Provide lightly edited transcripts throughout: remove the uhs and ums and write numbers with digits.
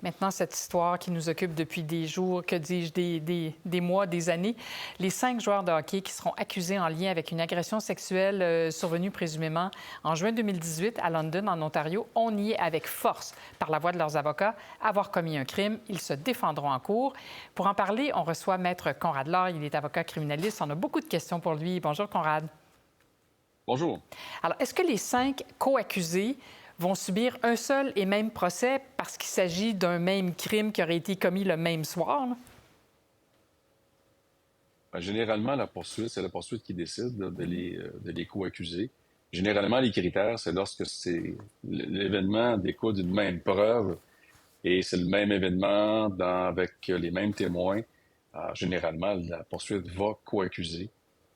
Maintenant, cette histoire qui nous occupe depuis des jours, que dis-je, des mois, des années. Les 5 joueurs de hockey qui seront accusés en lien avec une agression sexuelle survenue présumément en juin 2018 à London, en Ontario, ont nié avec force, par la voix de leurs avocats, avoir commis un crime. Ils se défendront en cours. Pour en parler, on reçoit Maître Conrad Lord. Il est avocat criminaliste. On a beaucoup de questions pour lui. Bonjour, Conrad. Bonjour. Alors, est-ce que les 5 co-accusés vont subir un seul et même procès parce qu'il s'agit d'un même crime qui aurait été commis le même soir? Généralement, la poursuite, c'est la poursuite qui décide de les co-accuser. Généralement, les critères, c'est lorsque l'événement découle d'une même preuve et c'est le même événement avec les mêmes témoins. Généralement, la poursuite va co-accuser,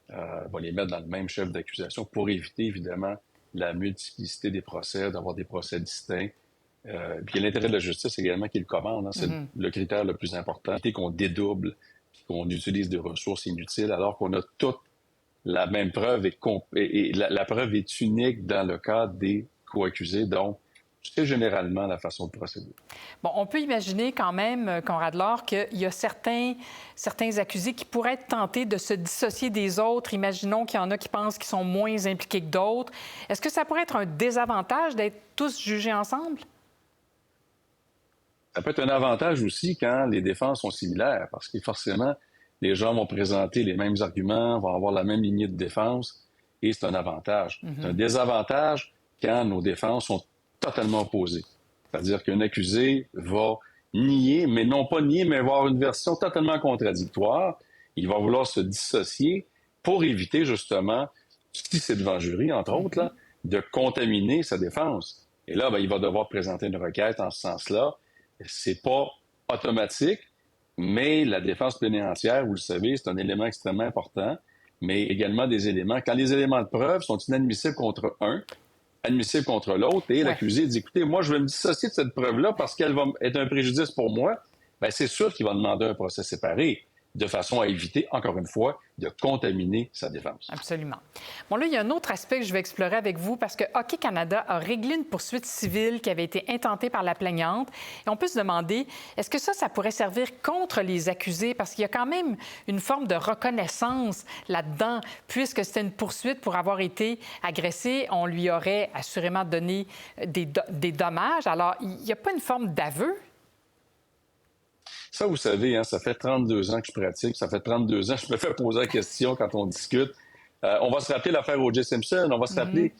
va les mettre dans le même chef d'accusation pour éviter, évidemment, la multiplicité des procès, d'avoir des procès distincts. Puis il y a l'intérêt de la justice également qui le commande. C'est le critère le plus important. Éviter qu'on dédouble, qu'on utilise des ressources inutiles, alors qu'on a toute la même preuve et la preuve est unique dans le cas des co-accusés. Donc, c'est généralement la façon de procéder. Bon, on peut imaginer quand même, Conrad Lord, qu'il y a certains accusés qui pourraient être tentés de se dissocier des autres. Imaginons qu'il y en a qui pensent qu'ils sont moins impliqués que d'autres. Est-ce que ça pourrait être un désavantage d'être tous jugés ensemble? Ça peut être un avantage aussi quand les défenses sont similaires, parce que forcément, les gens vont présenter les mêmes arguments, vont avoir la même lignée de défense, et c'est un avantage. C'est un désavantage quand nos défenses sont totalement opposées. C'est-à-dire qu'un accusé va nier, mais non pas nier, mais avoir une version totalement contradictoire. Il va vouloir se dissocier pour éviter justement, si c'est devant jury, entre autres, là, de contaminer sa défense. Et là, il va devoir présenter une requête en ce sens-là. C'est pas automatique, mais la défense pléniciaire, vous le savez, c'est un élément extrêmement important, mais également des éléments. Quand les éléments de preuve sont inadmissibles contre un, admissibles contre l'autre, et l'accusé dit, écoutez, moi, je vais me dissocier de cette preuve-là parce qu'elle va être un préjudice pour moi, bien, c'est sûr qu'il va demander un procès séparé, de façon à éviter, encore une fois, de contaminer sa défense. Absolument. Bon, là, il y a un autre aspect que je vais explorer avec vous parce que Hockey Canada a réglé une poursuite civile qui avait été intentée par la plaignante. Et on peut se demander, est-ce que ça pourrait servir contre les accusés? Parce qu'il y a quand même une forme de reconnaissance là-dedans. Puisque c'était une poursuite pour avoir été agressé, on lui aurait assurément donné des dommages. Alors, il n'y a pas une forme d'aveu? Ça, vous savez, ça fait 32 ans que je pratique. Ça fait 32 ans que je me fais poser la question quand on discute. On va se rappeler l'affaire O.J. Simpson. On va se rappeler...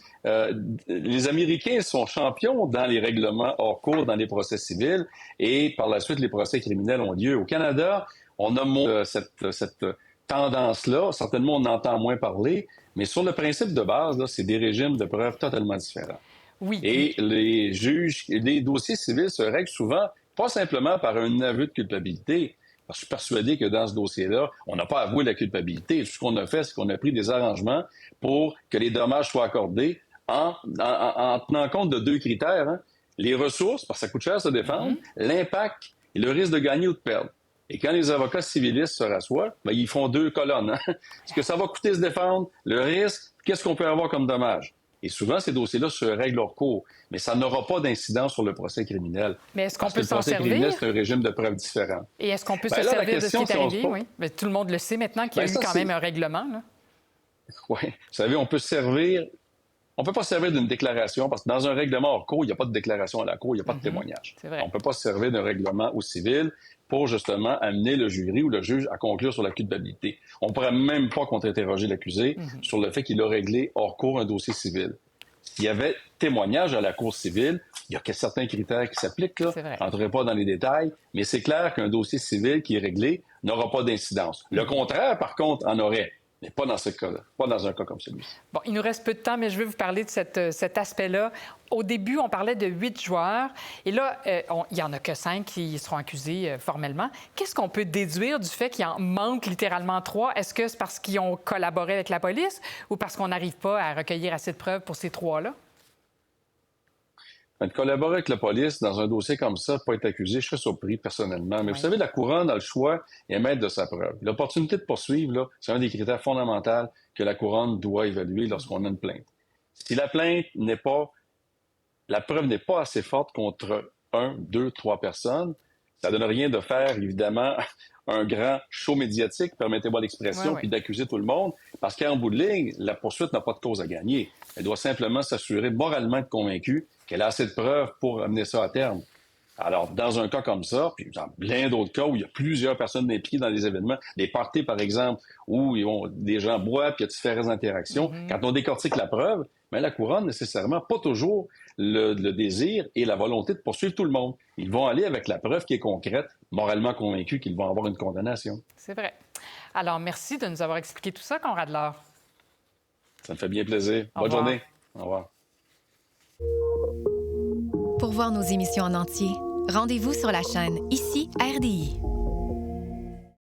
les Américains sont champions dans les règlements hors cours, dans les procès civils. Et par la suite, les procès criminels ont lieu. Au Canada, on a cette tendance-là. Certainement, on entend moins parler. Mais sur le principe de base, là, c'est des régimes de preuves totalement différents. Oui. Et les dossiers civils se règlent souvent pas simplement par un aveu de culpabilité. Parce que je suis persuadé que dans ce dossier-là, on n'a pas avoué la culpabilité. Tout ce qu'on a fait, c'est qu'on a pris des arrangements pour que les dommages soient accordés en tenant compte de 2 critères. Les ressources, parce que ça coûte cher se défendre, l'impact et le risque de gagner ou de perdre. Et quand les avocats civilistes se rassoient, ils font 2 colonnes. Ce que ça va coûter se défendre, le risque, qu'est-ce qu'on peut avoir comme dommage? Et souvent, ces dossiers-là se règlent hors cours, mais ça n'aura pas d'incidence sur le procès criminel. Mais est-ce qu'on Parce peut que le s'en procès servir? criminel, c'est un régime de preuve différent. Et est-ce qu'on peut se là, servir de ce qui est question, arrivé? Oui. Mais tout le monde le sait maintenant qu'il y a eu quand même un règlement. Oui. Vous savez, on peut pas se servir d'une déclaration parce que dans un règlement hors cours, il n'y a pas de déclaration à la cour, il n'y a pas de témoignage. C'est vrai. On ne peut pas se servir d'un règlement au civil pour justement amener le jury ou le juge à conclure sur la culpabilité. On ne pourrait même pas contre-interroger l'accusé sur le fait qu'il a réglé hors cours un dossier civil. S'il y avait témoignage à la cour civile, il y a certains critères qui s'appliquent. Je n'entrerai pas dans les détails, mais c'est clair qu'un dossier civil qui est réglé n'aura pas d'incidence. Le contraire, par contre, en aurait. Mais pas dans ce cas-là, pas dans un cas comme celui-ci. Bon, il nous reste peu de temps, mais je veux vous parler de cet aspect-là. Au début, on parlait de 8 joueurs, et là, il n'y en a que 5 qui seront accusés formellement. Qu'est-ce qu'on peut déduire du fait qu'il en manque littéralement 3? Est-ce que c'est parce qu'ils ont collaboré avec la police ou parce qu'on n'arrive pas à recueillir assez de preuves pour ces 3-là? De collaborer avec la police dans un dossier comme ça, pas être accusé, je serais surpris personnellement. Mais vous savez, la couronne a le choix et maître de sa preuve. L'opportunité de poursuivre, là, c'est un des critères fondamentaux que la couronne doit évaluer lorsqu'on a une plainte. Si la preuve n'est pas assez forte contre 1, 2, 3 personnes. Ça ne donne rien de faire, évidemment, un grand show médiatique, permettez-moi l'expression, puis d'accuser tout le monde, parce qu'en bout de ligne, la poursuite n'a pas de cause à gagner. Elle doit simplement s'assurer, moralement être convaincue, qu'elle a assez de preuves pour amener ça à terme. Alors, dans un cas comme ça, puis dans plein d'autres cas où il y a plusieurs personnes impliquées dans des événements, des parties, par exemple, où des gens boivent, puis il y a différentes interactions, quand on décortique la preuve, mais la couronne, nécessairement, pas toujours le désir et la volonté de poursuivre tout le monde. Ils vont aller avec la preuve qui est concrète, moralement convaincus qu'ils vont avoir une condamnation. C'est vrai. Alors, merci de nous avoir expliqué tout ça, Conrad Lard. Ça me fait bien plaisir. Bonne journée. Au revoir. Pour voir nos émissions en entier, rendez-vous sur la chaîne Ici RDI.